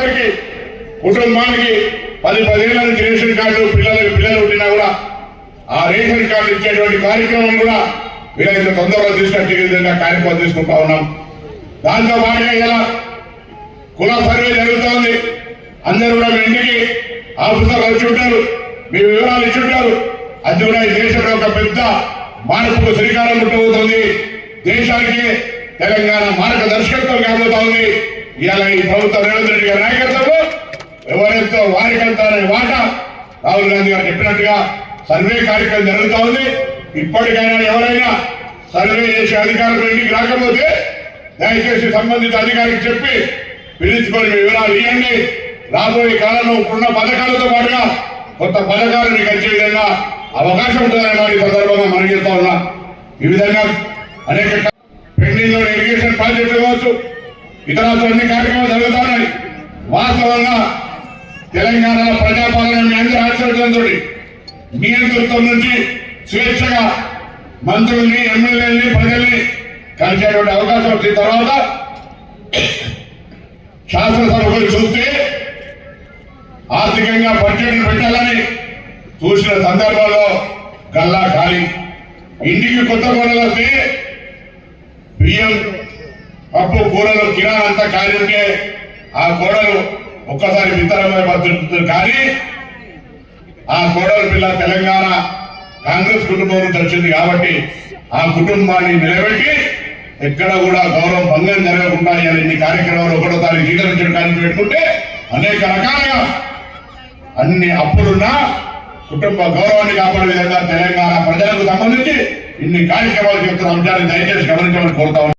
ఒక్కరికి కుటుంబానికి 10 ఏళ్ల నుంచి రేషన్ కార్డు పిల్లలు పుట్టినా కూడా ఆ రేషన్ కార్డు ఇచ్చేటువంటి కార్యక్రమం కూడా వీలైతే తొందరగా తీసుకొచ్చే విధంగా కార్యక్రమం తీసుకుంటా ఉన్నాం. దాంతో పాటుగా ఇలా కుల సర్వే జరుగుతోంది. అందరూ కూడా మీ ఇంటికి ఆఫీసర్లు వచ్చి ఉంటారు, మీ వివరాలు ఇచ్చి ఉంటారు. అది కూడా ఈ దేశంలో ఒక పెద్ద మార్పుకు శ్రీకారం చుట్టబోతోంది. దేశానికి తెలంగాణ మార్గదర్శకత్వం కాబోతా ఉంది. ఇవాళ ఈ ప్రభుత్వం రేవంత్ రెడ్డి గారి నాయకత్వంలో ఎవరైతే వారికంతా వాటా రాహుల్ గాంధీ గారు చెప్పినట్టుగా సర్వే కార్యక్రమం జరుగుతూ ఉంది. ఇప్పటికైనా ఎవరైనా సర్వే చేసే అధికారులు ఇంటికి రాకపోతే దయచేసి సంబంధిత అధికారికి చెప్పి పిలుచుకొని వివరాలు ఇవ్వండి. రాబోయే కాలంలో ఇప్పుడున్న పథకాలతో పాటుగా కొత్త పథకాలు మీకు వచ్చే విధంగా అవకాశం ఉంటుందని వారి సందర్భంగా మనం చెప్తా ఉన్నా. ఈ విధంగా అనేక పెండింగ్ లో ఇరిగేషన్ ప్రాజెక్టులు కావచ్చు, ఇతర అన్ని కార్యక్రమాలు జరుగుతున్నాయి. వాస్తవంగా తెలంగాణలో ప్రజాపాలన మీ అందరి ఆశ్చర్యంతో నియంతృత్వం నుంచి స్వేచ్ఛగా మంత్రుల్ని, ఎమ్మెల్యేలని, ప్రజల్ని కలిసేటువంటి అవకాశం వచ్చిన తర్వాత శాసనసభకు చూస్తే ఆర్థికంగా బడ్జెట్ పెట్టాలని చూసిన సందర్భంలో గల్లా ఖాళీ. ఇంటికి కొత్త కూరలు వస్తే బియ్యం, పప్పు, కూరలు కిరాణా అంతా ఖాళీ ఉంటే ఆ కోడలు ఒక్కసారి విత్తనమై బతుకుతుంది. కానీ ఆ కోడలు పిల్ల తెలంగాణ కాంగ్రెస్ కుటుంబం నుంచి వచ్చింది కాబట్టి ఆ కుటుంబాన్ని నిలబెట్టి ఎక్కడ కూడా గౌరవం భంగం జరగకుండా ఇన్ని కార్యక్రమాలు 1వ తారీఖు జీతం కానీ పెట్టుకుంటే అనేక రకాలుగా అన్ని అప్పులున్నా కుటుంబ గౌరవాన్ని కాపాడే విధంగా తెలంగాణ ప్రజలకు సంబంధించి ఇన్ని కార్యక్రమాలు చేస్తున్న అంశాన్ని దయచేసి గమనించమని కోరుతా